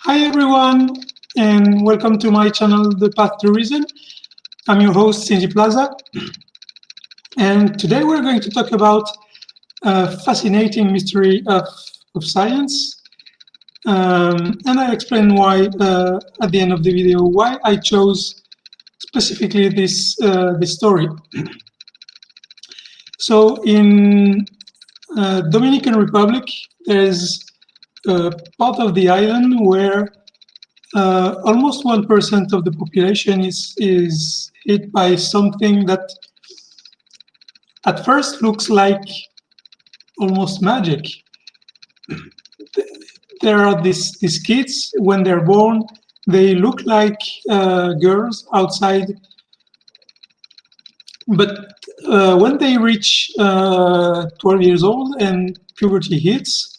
Hi everyone, and welcome to my channel, The Path to Reason. I'm your host, Cindy Plaza, and today we're going to talk about a fascinating mystery of science. And I'll explain why at the end of the video, why I chose specifically this story. So in Dominican Republic, there's a part of the island where almost 1% of the population is hit by something that at first looks like almost magic. There are these kids, when they're born, they look like girls outside. But when they reach 12 years old and puberty hits,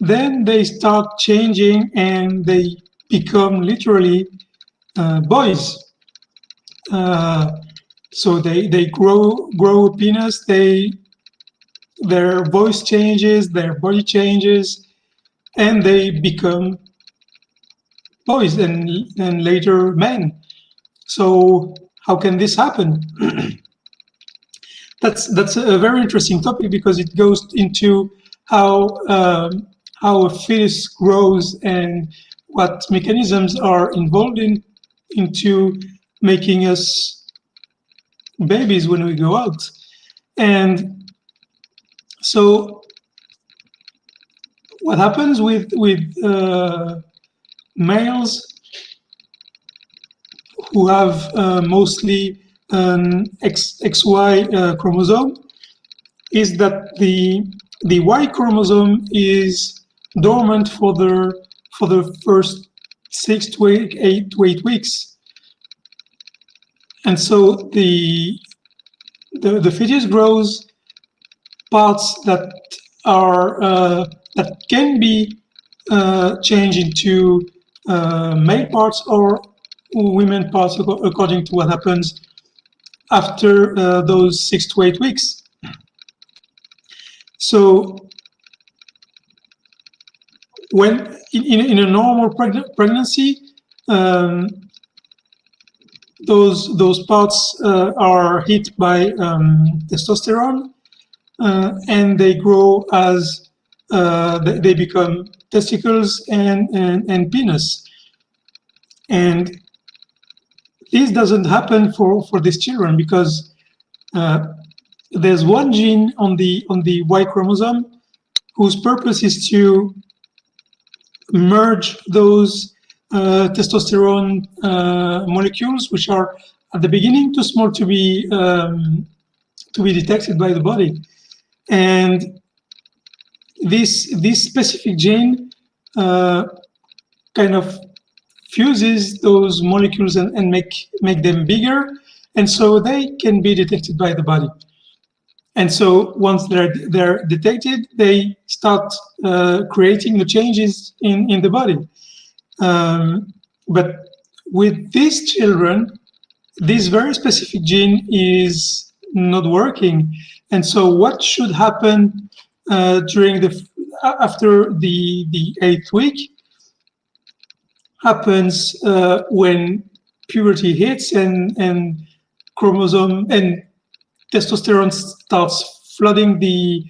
then they start changing and they become literally boys. So they grow a penis, their voice changes, their body changes, and they become boys and later men. So how can this happen? That's a very interesting topic because it goes into how a fetus grows and what mechanisms are involved into making us babies when we go out. And so what happens with males who have mostly an XY chromosome is that the Y chromosome is dormant for the first 6 to 8 weeks, and so the fetus grows parts that are that can be changed into male parts or women parts according to what happens after those 6 to 8 weeks. So when in a normal pregnancy, those parts are hit by testosterone, and they grow as they become testicles and penis. And this doesn't happen for these children because there's one gene on the Y chromosome whose purpose is to merge those testosterone molecules, which are at the beginning too small to be detected by the body. And this specific gene kind of fuses those molecules and make them bigger, and so they can be detected by the body. And so once they're detected, they start creating the changes in the body. But with these children, this very specific gene is not working. And so what should happen after the 8th week happens when puberty hits and chromosome and testosterone starts flooding the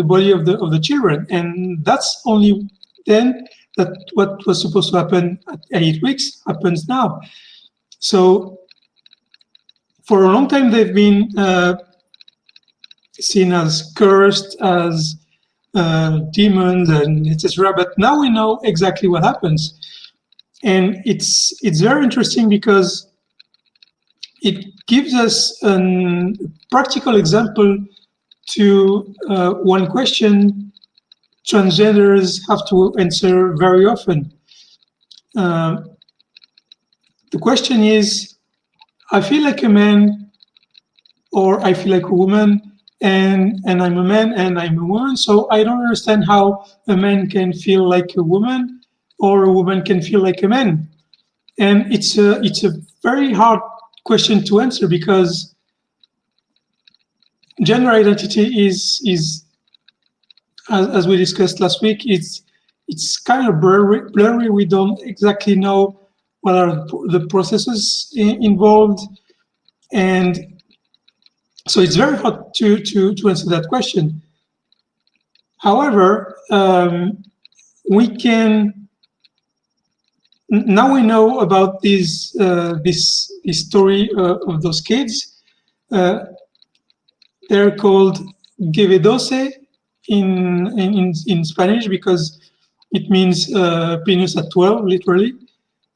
body of the children, and that's only then that what was supposed to happen at 8 weeks happens now. So for a long time they've been seen as cursed, as demons, and etc. But now we know exactly what happens, and it's very interesting because it gives us a practical example to one question transgenders have to answer very often. The question is, I feel like a man, or I feel like a woman, and I'm a man and I'm a woman, so I don't understand how a man can feel like a woman or a woman can feel like a man. And it's a very hard question to answer because gender identity is as we discussed last week, it's kind of blurry. We don't exactly know what are the processes involved, and so it's very hard to answer that question. However, we can now we know about this story of those kids. They're called guevedoce in Spanish because it means penis at 12, literally.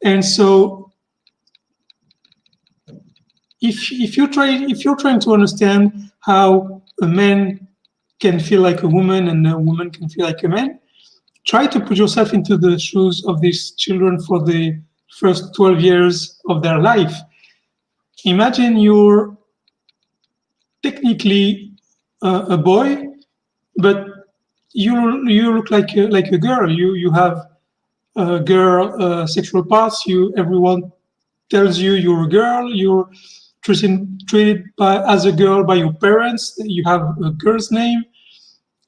And so, if you're trying to understand how a man can feel like a woman and a woman can feel like a man, try to put yourself into the shoes of these children for the first 12 years of their life. Imagine you're technically a boy, but you look like a girl. You have girl sexual parts. Everyone tells you you're a girl. You're treated as a girl by your parents. You have a girl's name,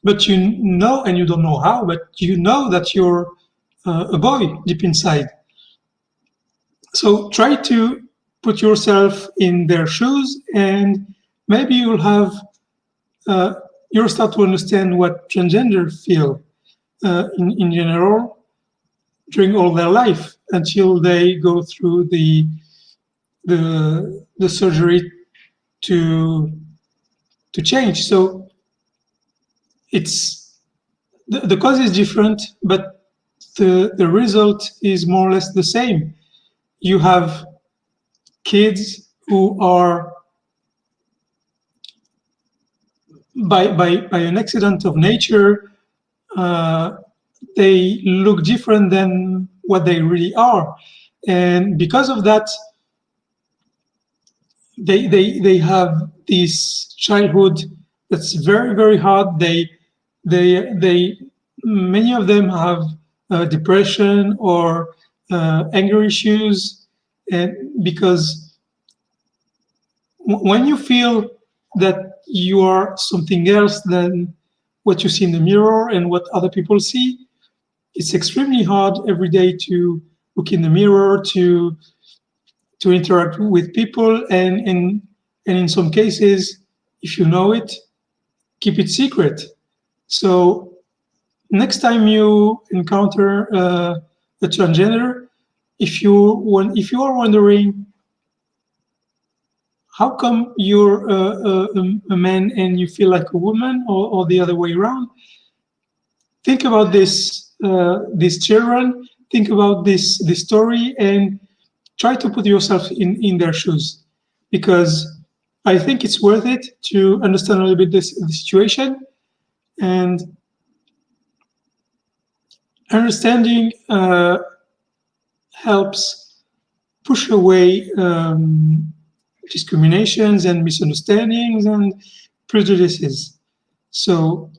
but you know, and you don't know how, but you know that you're a boy deep inside. So try to put yourself in their shoes, and maybe you'll start to understand what transgender feel in general during all their life until they go through the surgery to change. So it's the cause is different, but the result is more or less the same. You have kids who are by an accident of nature, they look different than what they really are, and because of that, they have this childhood that's very, very hard. They many of them have depression or anger issues, and because when you feel that you are something else than what you see in the mirror and what other people see, it's extremely hard every day to look in the mirror, to interact with people, and in some cases, if you know it, keep it secret. So next time you encounter a transgender, if you are wondering how come you're a man and you feel like a woman, or the other way around, think about these children, think about this story, and try to put yourself in their shoes, because I think it's worth it to understand a little bit the situation, and understanding helps push away discriminations and misunderstandings and prejudices. So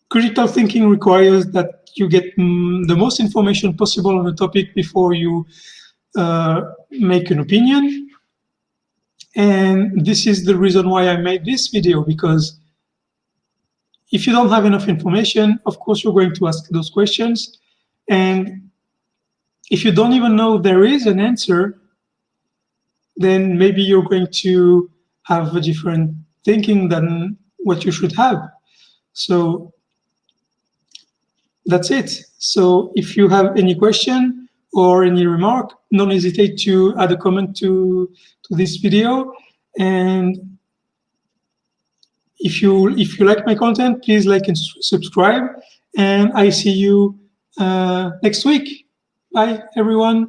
critical thinking requires that you get the most information possible on the topic before you make an opinion. And this is the reason why I made this video, because if you don't have enough information, of course, you're going to ask those questions. And if you don't even know there is an answer, then maybe you're going to have a different thinking than what you should have. So that's it. So if you have any question or any remark, don't hesitate to add a comment to this video. And if you like my content, please like and subscribe. And I see you next week. Bye, everyone.